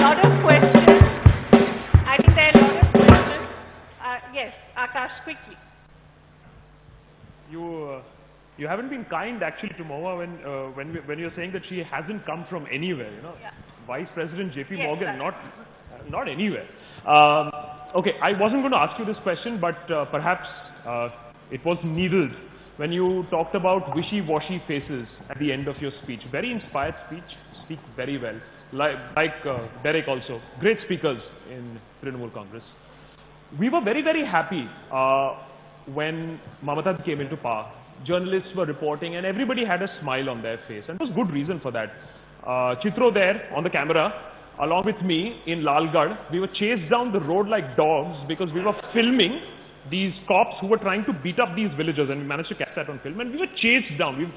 lot of questions. I think there are a lot of questions. Yes, Akash, quickly. You haven't been kind actually to Mahua when you're saying that she hasn't come from anywhere, you know. Yeah. Vice President JP Morgan, not anywhere. Okay, I wasn't going to ask you this question, but perhaps it was needled when you talked about wishy-washy faces at the end of your speech. Very inspired speech, speak very well. Like Derek also, great speakers in Trinamool Congress. We were very, very happy when Mamata came into power. Journalists were reporting and everybody had a smile on their face, and there was good reason for that. Chitro there on the camera, along with me in Lalgarh, we were chased down the road like dogs because we were filming these cops who were trying to beat up these villagers, and we managed to catch that on film, and we were chased down.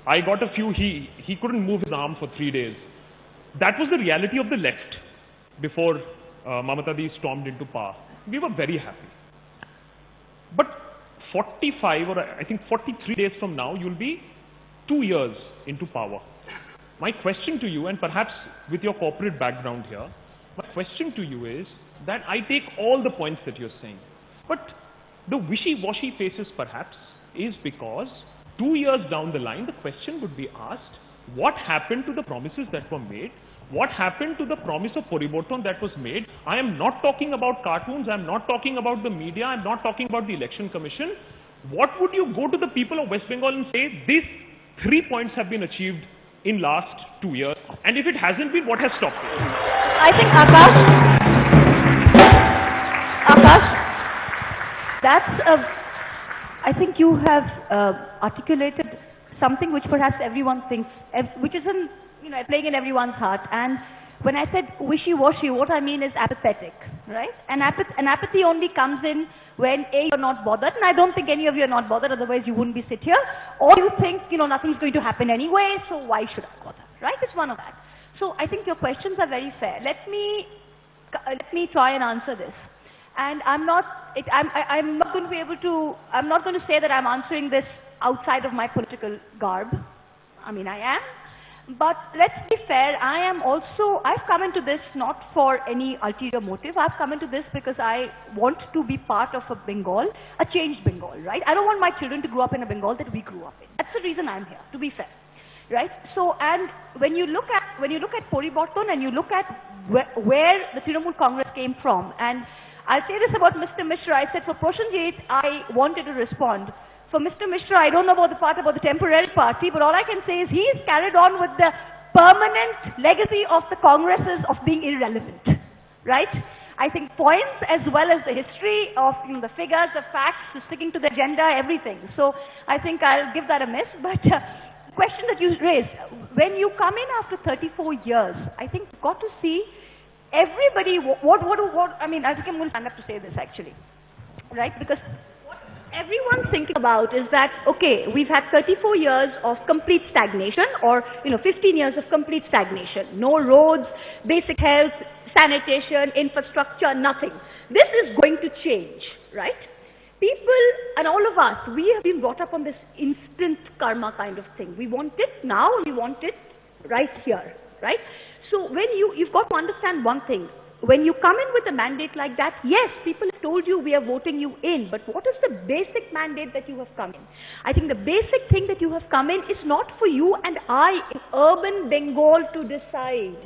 I got a few, he couldn't move his arm for 3 days. That was the reality of the left before Mamata stormed into power. We were very happy. But 45 or I think 43 days from now, you'll be 2 years into power. My question to you, and perhaps with your corporate background here, my question to you is that I take all the points that you're saying, but the wishy-washy faces perhaps is because 2 years down the line, the question would be asked, what happened to the promises that were made? What happened to the promise of Poriborton that was made? I am not talking about cartoons, I am not talking about the media, I am not talking about the election commission. What would you go to the people of West Bengal and say, these 3 points have been achieved in last 2 years, and if it hasn't been, what has stopped it? I think Akash, I think you have articulated something which perhaps everyone thinks, which is playing in everyone's heart. And when I said wishy-washy, what I mean is apathetic, right? And apathy only comes in when A, you're not bothered, and I don't think any of you are not bothered, otherwise you wouldn't be sit here, or you think, nothing's going to happen anyway, so why should I bother, right? It's one of that. So I think your questions are very fair. Let me try and answer this. And I'm not going to say that I'm answering this outside of my political garb. I mean, I am. But let's be fair, I've come into this not for any ulterior motive. I've come into this because I want to be part of a Bengal, a changed Bengal, right? I don't want my children to grow up in a Bengal that we grew up in. That's the reason I'm here, to be fair, right? So, and when you look at Poriborton and you look at where the Trinamool Congress came from, and I'll say this about Mr. Mishra, I said for Prasenjit, I wanted to respond. For Mr. Mishra, I don't know about the part about the temporary party, but all I can say is he's carried on with the permanent legacy of the Congresses of being irrelevant, right? I think points as well as the history of the figures, the facts, the sticking to the agenda, everything. So I think I'll give that a miss. But question that you raised, when you come in after 34 years, I think you've got to see everybody, I mean, I think I'm going to stand up to say this actually, right? Because everyone's thinking about is that, okay, we've had 34 years of complete stagnation, or 15 years of complete stagnation. No roads, basic health, sanitation, infrastructure, nothing. This is going to change, right? People and all of us, we have been brought up on this instant karma kind of thing. We want it now, we want it right here, right? So when you've got to understand one thing. When you come in with a mandate like that, yes, people have told you we are voting you in, but what is the basic mandate that you have come in? I think the basic thing that you have come in is not for you and I in urban Bengal to decide.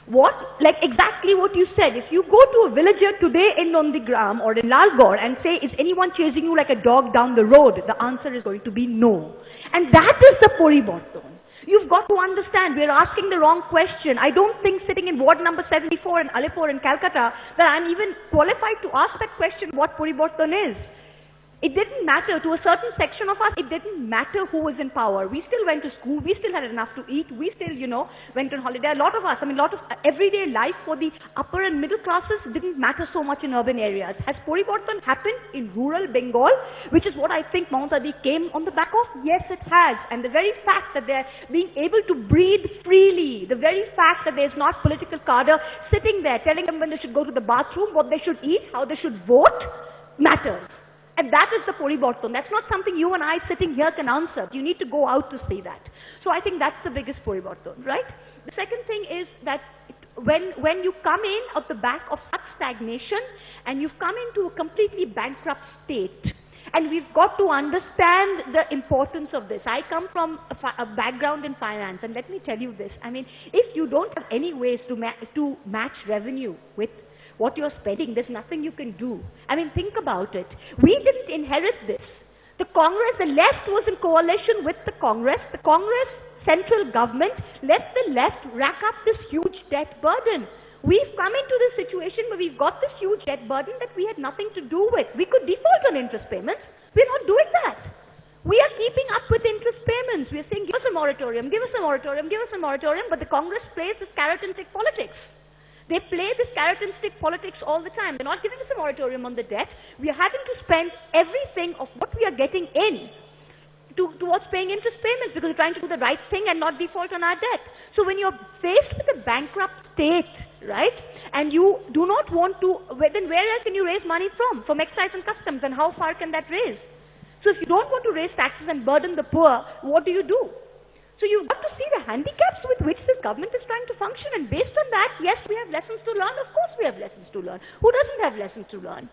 Like exactly what you said, if you go to a villager today in Nondigram or in Lalgarh and say, is anyone chasing you like a dog down the road? The answer is going to be no. And that is the Poriborton. You've got to understand, we're asking the wrong question. I don't think sitting in ward number 74 in Alipur in Calcutta that I'm even qualified to ask that question what Poriborton is. It didn't matter to a certain section of us, it didn't matter who was in power. We still went to school, we still had enough to eat, we still, went on holiday. A lot of us, everyday life for the upper and middle classes didn't matter so much in urban areas. Has Poriborton happened in rural Bengal, which is what I think Mahua came on the back of? Yes, it has. And the very fact that they're being able to breathe freely, the very fact that there's not political cadre sitting there telling them when they should go to the bathroom, what they should eat, how they should vote, matters. And that is the Poriborton. That's not something you and I sitting here can answer. You need to go out to see that. So I think that's the biggest Poriborton, right? The second thing is that when you come in at the back of such stagnation and you've come into a completely bankrupt state, and we've got to understand the importance of this. I come from a background in finance, and let me tell you this. I mean, if you don't have any ways to match revenue with what you're spending, there's nothing you can do. I mean, think about it. We didn't inherit this. The Congress, the left was in coalition with the Congress. The Congress central government let the left rack up this huge debt burden. We've come into this situation where we've got this huge debt burden that we had nothing to do with. We could default on interest payments. We're not doing that. We are keeping up with interest payments. We're saying, give us a moratorium, give us a moratorium, give us a moratorium, but the Congress plays this carrot and stick politics. They play this carrot and stick politics all the time. They're not giving us a moratorium on the debt. We are having to spend everything of what we are getting in towards paying interest payments because we're trying to do the right thing and not default on our debt. So when you're faced with a bankrupt state, right, and you do not want to, then where else can you raise money from? From excise and customs, and how far can that raise? So if you don't want to raise taxes and burden the poor, what do you do? So you've got to see the handicaps with which this government is trying to function, and based on that, yes, we have lessons to learn. Of course we have lessons to learn. Who doesn't have lessons to learn?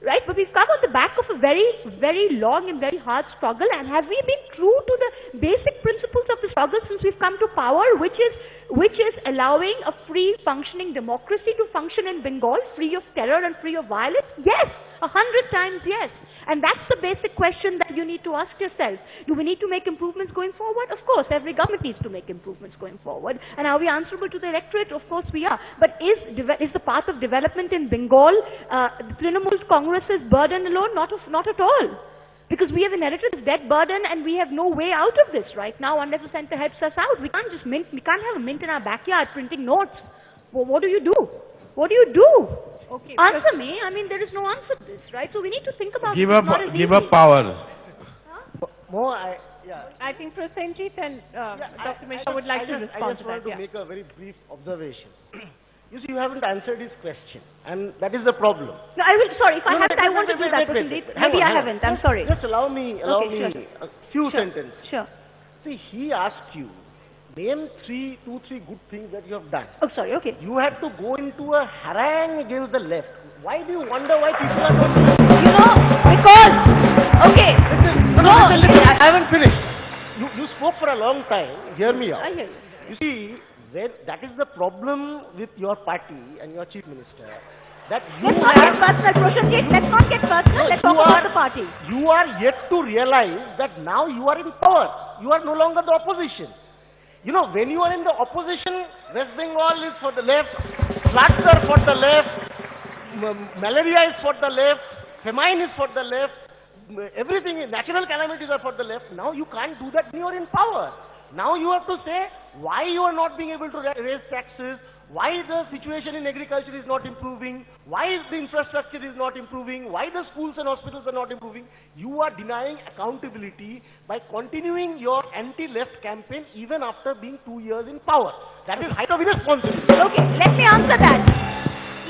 Right? But we've come on the back of a very, very long and very hard struggle, and have we been true to the basic principles of the struggle since we've come to power, which is allowing a free functioning democracy to function in Bengal, free of terror and free of violence? Yes, 100 times yes. And that's the basic question that you need to ask yourself. Do we need to make improvements going forward? Of course, every government needs to make improvements going forward. And are we answerable to the electorate? Of course we are. But is the path of development in Bengal Trinamool Congress's burden alone? Not at all. Because we have inherited this debt burden and we have no way out of this right now unless the center helps us out. We can't have a mint in our backyard printing notes. Well, what do you do? What do you do? Okay, answer me. I mean, there is no answer to this, right? So we need to think about give up power. More, I think Prasenjit and Dr. Mishra would like to respond to that. I just want to make a very brief observation. You see, you haven't answered his question, and that is the problem. No, I will. Sorry, if I haven't, I want to do that. Maybe I haven't. I'm sorry. Just allow me a few sentences. Sure. See, he asked you, name two, three good things that you have done. Oh, sorry. Okay. You had to go into a harangue against the left. Why do you wonder why people are not? Because okay. Listen, I haven't finished. You spoke for a long time. Hear me out. I hear you. You see, that is the problem with your party and your chief minister. That let's not get personal, Prasenjit. Let's not get personal. Let's talk about the party. You are yet to realize that now you are in power. You are no longer the opposition. You know, when you are in the opposition, West Bengal is for the left, floods are for the left, malaria is for the left, famine is for the left, everything, natural calamities are for the left. Now you can't do that when you are in power. Now you have to say why you are not being able to raise taxes, why the situation in agriculture is not improving, why the infrastructure is not improving, why the schools and hospitals are not improving. You are denying accountability by continuing your anti-left campaign even after being 2 years in power. That is height of irresponsibility. Okay, let me answer that.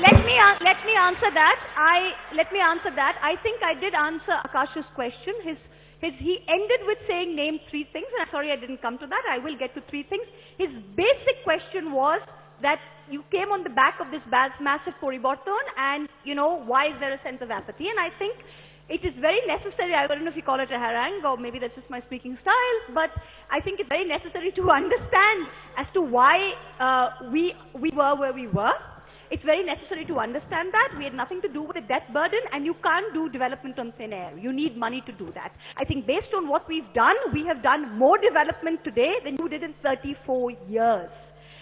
Let me answer that. I think I did answer Akash's question. He ended with saying name 3 things, and I'm sorry I didn't come to that. I will get to 3 things. His basic question was that you came on the back of this massive Poriborton, and, you know, why is there a sense of apathy? And I think it is very necessary, I don't know if you call it a harangue, or maybe that's just my speaking style, but I think it's very necessary to understand as to why we were where we were. It's very necessary to understand that. We had nothing to do with the debt burden, and you can't do development on thin air. You need money to do that. I think based on what we've done, we have done more development today than you did in 34 years.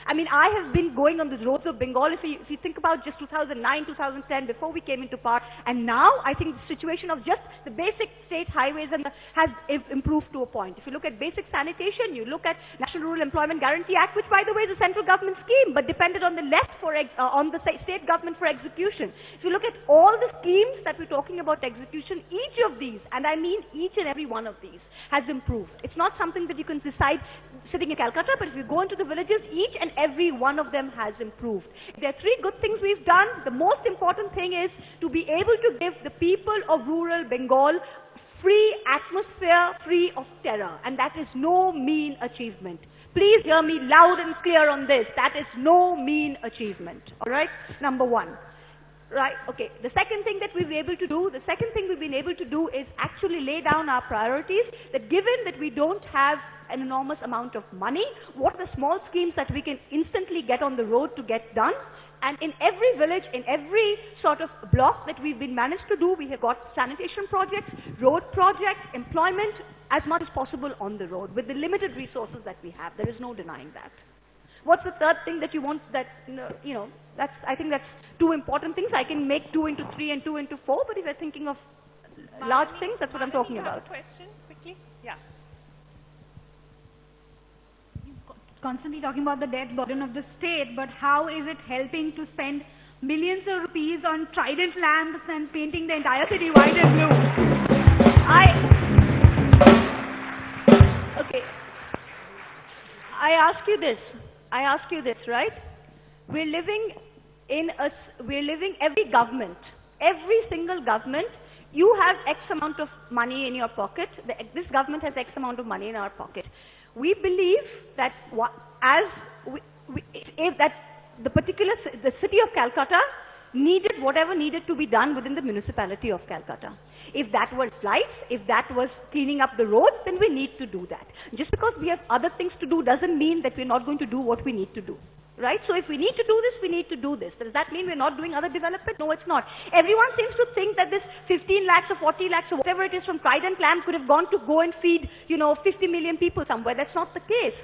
I mean, I have been going on the roads of Bengal, if you think about just 2009, 2010, before we came into power, and now I think the situation of just the basic state highways has improved to a point. If you look at basic sanitation, you look at National Rural Employment Guarantee Act, which by the way is a central government scheme, but depended on the left on the state government for execution. If you look at all the schemes that we're talking about execution, each of these, and I mean each and every one of these, has improved. It's not something that you can decide sitting in Calcutta, but if you go into the villages, each and every one of them has improved. There are 3 good things we've done. The most important thing is to be able to give the people of rural Bengal free atmosphere, free of terror. And that is no mean achievement. Please hear me loud and clear on this. That is no mean achievement. All right? Number one. Right, okay. The second thing that we've been able to do is actually lay down our priorities, that given that we don't have an enormous amount of money, what are the small schemes that we can instantly get on the road to get done? And in every village, in every sort of block that we've been managed to do, we have got sanitation projects, road projects, employment, as much as possible on the road with the limited resources that we have. There is no denying that. What's the third thing that you want that, you know, I think that's two important things. I can make 2 into 3 and 2 into 4, but if you're thinking of large things, that's what I'm talking about. Question, quickly? Yeah. Constantly talking about the debt burden of the state, but how is it helping to spend millions of rupees on trident lamps and painting the entire city white and blue? Okay. I ask you this, right? We're living every government, every single government, you have X amount of money in your pocket, this government has X amount of money in our pocket. We believe that the city of Calcutta needed whatever needed to be done within the municipality of Calcutta. If that was lights, if that was cleaning up the roads, then we need to do that. Just because we have other things to do doesn't mean that we're not going to do what we need to do. Right? So if we need to do this, we need to do this. Does that mean we're not doing other development? No, it's not. Everyone seems to think that this 15 lakhs or 40 lakhs or whatever it is from trident lamp could have gone to go and feed, 50 million people somewhere. That's not the case.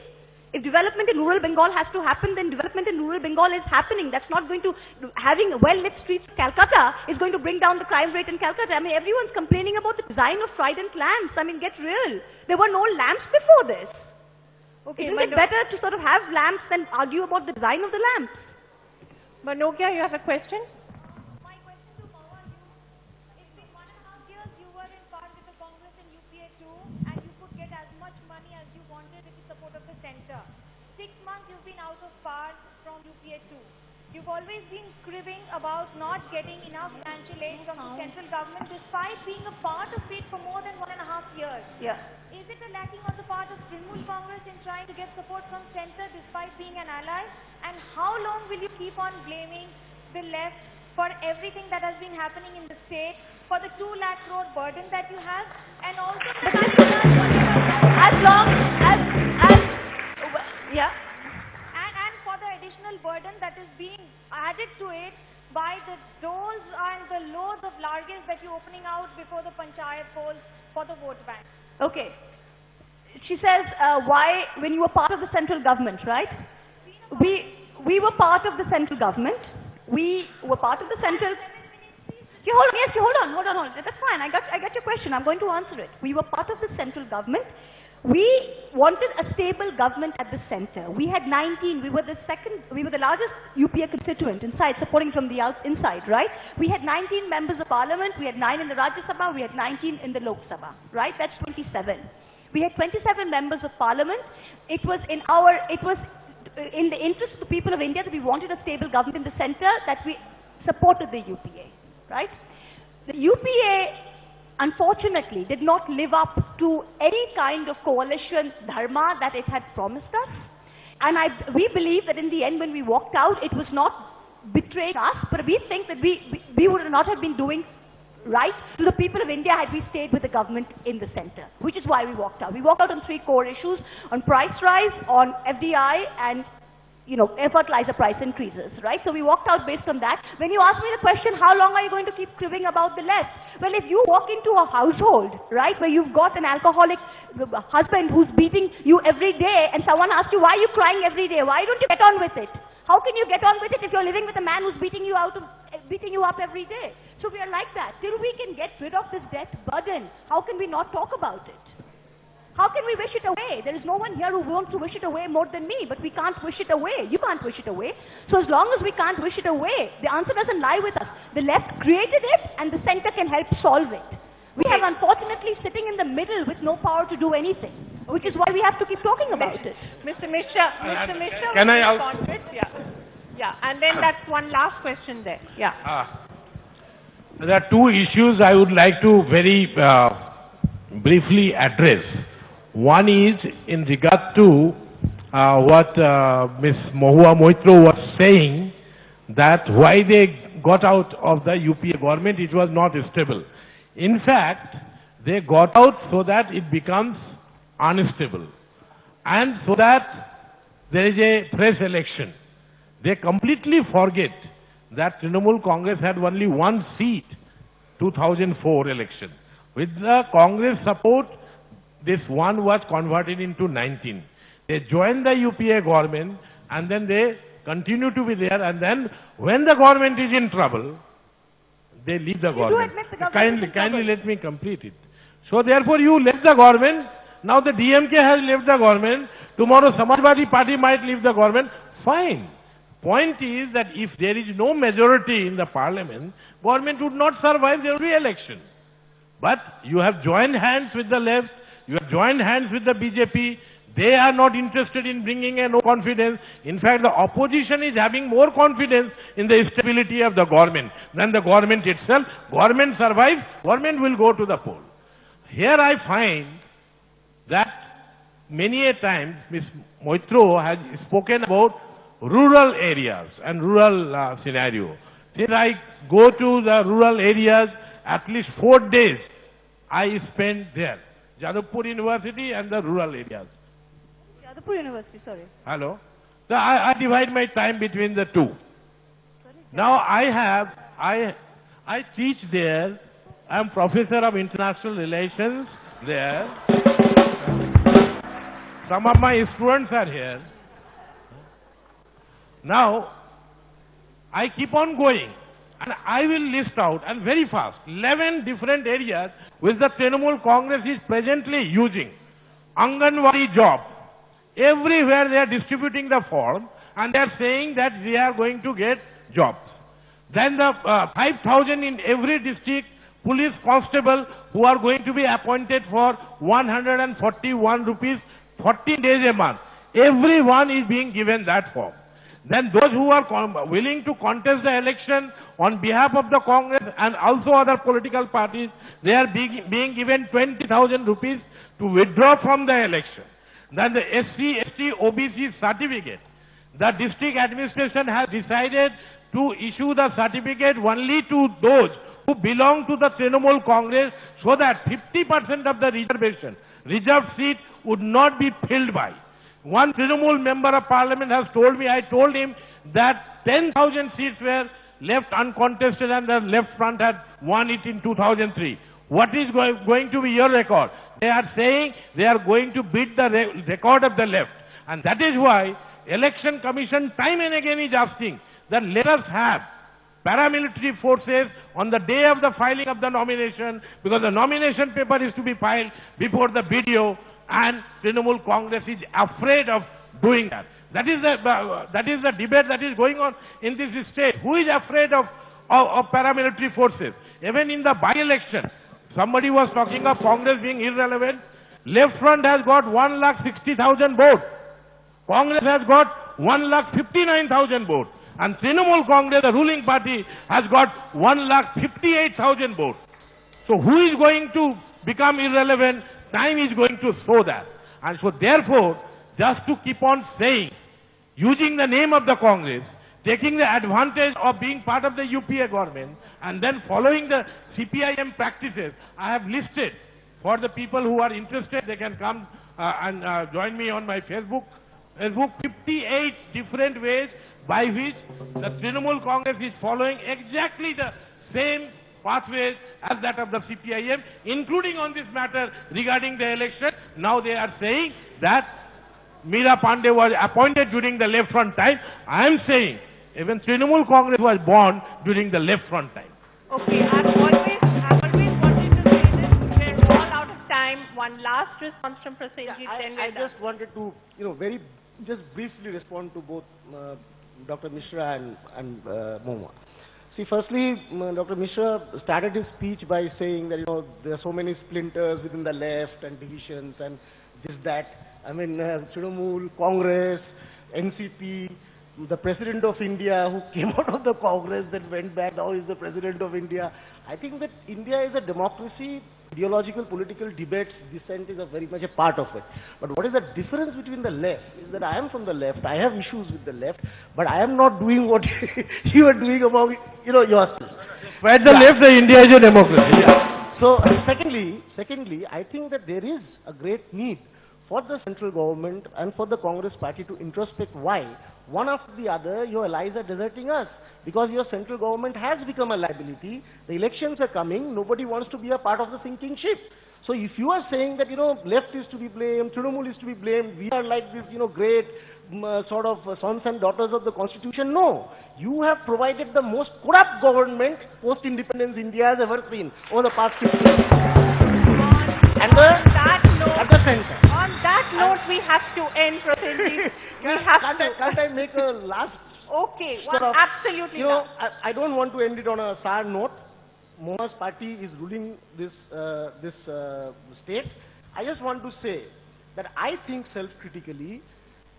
If development in rural Bengal has to happen, then development in rural Bengal is happening. That's not going to, having well-lit streets in Calcutta is going to bring down the crime rate in Calcutta. I mean, everyone's complaining about the design of trident lamps. I mean, get real. There were no lamps before this. Okay, isn't it better to sort of have lamps than argue about the design of the lamps? Manogya, you have a question? My question to Mahua, it's been 1.5 years you were in part with the Congress and UPA too, and you could get as much money as you wanted with the support of the centre. 6 months you've been out of power from UPA too. You've always been cribbing about not getting enough financial aid from the central government despite being a part of it for more than 1.5 years. Yeah. Is it a lacking on the part of Trinamool Congress in trying to get support from centre despite being an ally? And how long will you keep on blaming the left for everything that has been happening in the state, for the 2 lakh crore burden that you have, and also the and for the additional burden that is being added to it by the doors and the loads of largesse that you're opening out before the panchayat polls for the vote bank. Okay. She says, why, when you were part of the central government, right? We were part of the central government. We were part of the central... Hold on. That's fine. I got your question. I'm going to answer it. We were part of the central government. We wanted a stable government at the center. We had 19. We were the largest UPA constituent inside, supporting from the inside, right? We had 19 members of parliament. We had 9 in the Rajya Sabha. We had 19 in the Lok Sabha, right? That's 27. We had 27 members of parliament. It was in the interest of the people of India that we wanted a stable government in the center, that we supported the UPA, right? The UPA, unfortunately, did not live up to any kind of coalition dharma that it had promised us. And we believe that in the end, when we walked out, it was not betraying us, but we think that we would not have been doing right to the people of India had we stayed with the government in the center, which is why we walked out. We walked out on 3 core issues: on price rise, on FDI, and fertilizer price increases, right? So we walked out based on that. When you ask me the question, how long are you going to keep cribbing about the left? Well, if you walk into a household, right, where you've got an alcoholic husband who's beating you every day, and someone asks you, why are you crying every day? Why don't you get on with it? How can you get on with it if you're living with a man who's beating you up every day? So we are like that. Till we can get rid of this debt burden, how can we not talk about it? How can we wish it away? There is no one here who wants to wish it away more than me, but we can't wish it away. You can't wish it away. So as long as we can't wish it away, the answer doesn't lie with us. The left created it, and the center can help solve it. We have unfortunately sitting in the middle with no power to do anything, which is why we have to keep talking about it. Mr. Mishra, can I also? Yeah, and then that's one last question there. Yeah. There are 2 issues I would like to very briefly address. One is in regard to what Miss Mahua Moitra was saying, that why they got out of the UPA government, it was not stable. In fact, they got out so that it becomes unstable and so that there is a fresh election. They completely forget that Trinamool Congress had only one seat, 2004 election. With the Congress support, this one was converted into 19. They joined the UPA government and then they continue to be there, and then when the government is in trouble, they leave the government. Kindly let me complete it. So therefore you left the government, now the DMK has left the government, tomorrow Samajwadi Party might leave the government, fine. Point is that if there is no majority in the parliament, government would not survive the re-election. But you have joined hands with the left, you have joined hands with the BJP, they are not interested in bringing a no confidence. In fact, the opposition is having more confidence in the stability of the government than the government itself. Government survives, government will go to the poll. Here I find that many a times Ms. Moitra has spoken about rural areas and rural scenario. Since I go to the rural areas, at least 4 days I spend there. Jadavpur University and the rural areas. Jadavpur University, sorry. Hello. So I divide my time between the two. Sorry, now I teach there. I am professor of international relations there. Some of my students are here. Now, I keep on going and I will list out, and very fast, 11 different areas which the Trinamool Congress is presently using. Anganwadi job. Everywhere they are distributing the form and they are saying that they are going to get jobs. Then the 5,000 in every district police constable who are going to be appointed for 141 rupees, 14 days a month. Everyone is being given that form. Then those who are willing to contest the election on behalf of the Congress and also other political parties, they are being given 20,000 rupees to withdraw from the election. Then the SC, ST, OBC certificate. The district administration has decided to issue the certificate only to those who belong to the Trinamool Congress so that 50% of the reservation, reserved seat would not be filled by. One Trinamool member of parliament has told me, I told him that 10,000 seats were left uncontested and the left front had won it in 2003. What is going to be your record? They are saying they are going to beat the record of the left. And that is why Election Commission time and again is asking that let us have paramilitary forces on the day of the filing of the nomination, because the nomination paper is to be filed before the BDO, and Trinamool Congress is afraid of doing that. That is the debate that is going on in this state. Who is afraid of paramilitary forces? Even in the by-election, somebody was talking of Congress being irrelevant. Left front has got 1,60,000 votes. Congress has got 1,59,000 votes. And Trinamool Congress, the ruling party, has got 1,58,000 votes. So who is going to become irrelevant? Time is going to show that. And so therefore, just to keep on saying, using the name of the Congress, taking the advantage of being part of the UPA government, and then following the CPIM practices, I have listed for the people who are interested, they can come and join me on my Facebook. 58 different ways by which the Trinamool Congress is following exactly the same pathways as that of the CPIM, including on this matter regarding the election. Now they are saying that Meera Pandey was appointed during the left front time. I am saying even Trinamool Congress was born during the left front time. Okay, I've always wanted to say this. We're all out of time. One last response from Prasenjit. I just wanted to, just briefly respond to both Dr. Mishra and Mahua. See, firstly, Dr. Mishra started his speech by saying that, there are so many splinters within the left and divisions and this, that. I mean, Trinamool, Congress, NCP, the president of India who came out of the Congress and went back, now is the president of India. I think that India is a democracy, ideological, political debates, dissent is a very much a part of it. But what is the difference between the left is that I am from the left, I have issues with the left, but I am not doing what you are doing about, yourself. Where the left, the India is a democracy. Yeah. So, secondly, I think that there is a great need for the central government and for the Congress party to introspect why one after the other your allies are deserting us. Because your central government has become a liability, the elections are coming, nobody wants to be a part of the sinking ship. So if you are saying that, left is to be blamed, Trinamool is to be blamed, we are like this, great sort of sons and daughters of the constitution, no. You have provided the most corrupt government post-independence India has ever seen over the past 50 years. On the center. On that note, we have to end, Prasenjit. Can't I make a last? Okay, absolutely. I don't want to end it on a sour note. Mahua's party is ruling this state. I just want to say that I think self-critically,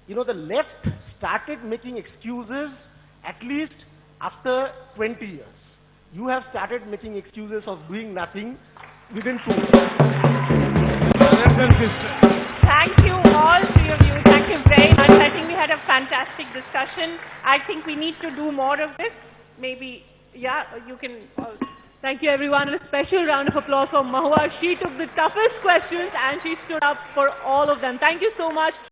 the left started making excuses at least after 20 years. You have started making excuses of doing nothing within 2 years. Thank you all, three of you. Thank you very much. I think we had a fantastic discussion. I think we need to do more of this. Maybe, yeah, you can... Thank you everyone, and a special round of applause for Mahua. She took the toughest questions and she stood up for all of them. Thank you so much.